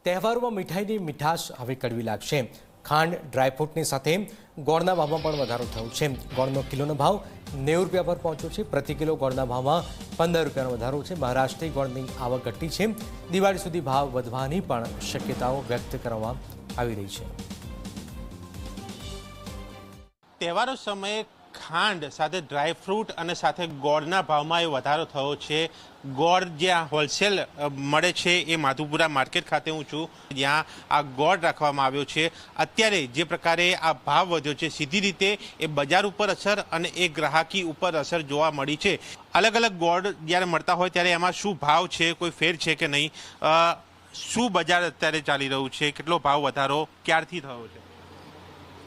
તહેવારોમાં મીઠાઈની મીઠાશ હવે કડવી લાગશે। ખાંડ, ડ્રાયફ્રૂટની સાથે ગોળના ભાવમાં પણ વધારો થયો છે। ગોળનો કિલોનો ભાવ 90 રૂપિયા પર પહોંચ્યો છે। પ્રતિ કિલો ગોળના ભાવમાં 15 રૂપિયાનો વધારો છે। મહારાષ્ટ્રથી ગોળની આવક ઘટી છે। દિવાળી સુધી ભાવ વધવાની પણ શક્યતાઓ વ્યક્ત કરવામાં આવી રહી છે। તહેવારો સમયે ખાંડ સાથે ડ્રાયફ્રૂટ અને સાથે ગોળના ભાવમાં વધારો થયો છે। ગોળ જ્યાં હોલસેલ મળે છે એ માધુપુરા માર્કેટ ખાતે હું છું, જ્યાં આ ગોળ રાખવામાં આવ્યો છે। અત્યારે જે પ્રકારે આ ભાવ વધ્યો છે, સીધી રીતે એ બજાર ઉપર અસર અને એ ગ્રાહકી ઉપર અસર જોવા મળી છે। અલગ અલગ ગોળ જ્યારે મળતા હોય ત્યારે એમાં શું ભાવ છે, કોઈ ફેર છે કે નહીં, શું બજાર અત્યારે ચાલી રહ્યું છે, કેટલો ભાવ વધારો ક્યારથી થયો છે?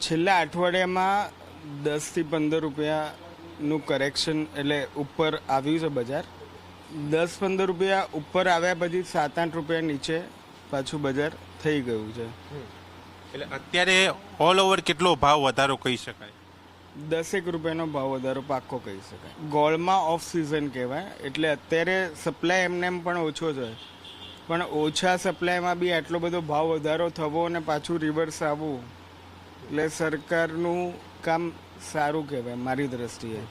છેલ્લા અઠવાડિયામાં 10 થી 15 રૂપિયાનું કરેક્શન એટલે ઉપર આવ્યું છે બજાર। 10-15 રૂપિયા ઉપર આવ્યા પછી 7-8 રૂપિયા નીચે પાછું બજાર થઈ ગયું છે। એટલે અત્યારે ઓલ ઓવર કેટલો ભાવ વધારો કહી શકાય? 10 રૂપિયાનો ભાવ વધારો પાક્કો કહી શકાય। ગોળમાં ઓફ સિઝન કહેવાય, એટલે અત્યારે સપ્લાય એમને પણ ઓછો છે, પણ ઓછા સપ્લાયમાં બી આટલો બધો ભાવ વધારો થવો અને પાછું રિવર્સ આવવું એટલે સરકારનું કામ સારું કહેવાય મારી દ્રષ્ટિએ।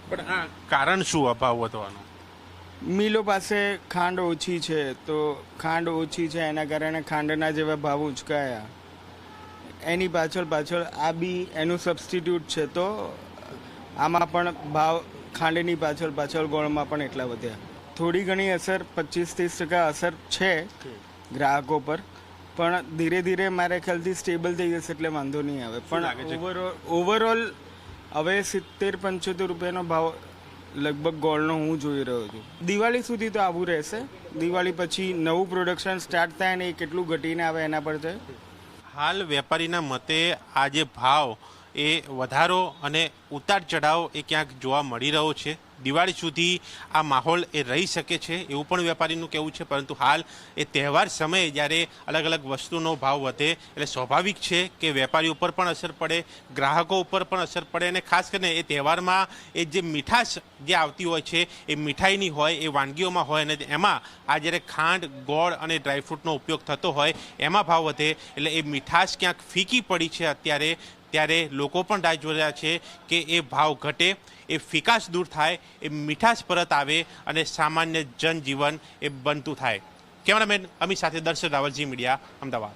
પણ આ કારણ શું આ ભાવ વધવાનો? મિલો પાસે ખાંડ ઓછી છે, તો ખાંડ ઓછી છે એના કારણે ખાંડના જેવા ભાવ ઉંચકાયા। એની પાછળ આ બી એનું સબસ્ટિટ્યૂટ છે, તો આમાં પણ ભાવ ખાંડની પાછળ ગોળમાં પણ એટલા વધ્યા। થોડી ઘણી અસર 25-30% અસર છે ગ્રાહકો પર, પણ ધીરે ધીરે મારા ખ્યાલથી સ્ટેબલ થઈ જશે એટલે વાંધો નહીં આવે। પણ ઓવરઓલ હવે 70-75 રૂપિયાનો ભાવ લગભગ ગોળનો હું જોઈ રહ્યો છું। દિવાળી સુધી તો આવું રહેશે। દિવાળી પછી નવું પ્રોડક્શન સ્ટાર્ટ થાય ને એ કેટલું ઘટીને આવે એના પર છે। હાલ વેપારીના મતે આ જે ભાવ એ વધારો અને ઉતાર ચઢાવ એ ક્યાંક જોવા મળી રહ્યો છે। દિવાળી સુધી આ માહોલ એ રહી શકે છે એવું પણ વેપારીનું કહેવું છે, પરંતુ હાલ એ તહેવાર સમયે જ્યારે અલગ અલગ વસ્તુનો ભાવ વધે એટલે સ્વાભાવિક છે કે વેપારી ઉપર પણ અસર પડે, ગ્રાહકો ઉપર પણ અસર પડે, અને ખાસ કરીને એ તહેવારમાં એ જે મીઠાશ જે આવતી હોય છે એ મીઠાઈની હોય, એ વાનગીઓમાં હોય, અને એમાં આ જ્યારે ખાંડ, ગોળ અને ડ્રાયફ્રૂટનો ઉપયોગ થતો હોય એમાં ભાવ વધે એટલે એ મીઠાશ ક્યાંક ફીકી પડી છે અત્યારે। ત્યારે લોકો પણ રાહ જોઈ રહ્યા છે કે એ ભાવ ઘટે, એ ફિકાશ દૂર થાય, એ મીઠાશ પરત આવે અને સામાન્ય જનજીવન એ બનતું થાય। કેમેરામેન અમિત સાથે દર્શન રાવલજી, મીડિયા, અમદાવાદ।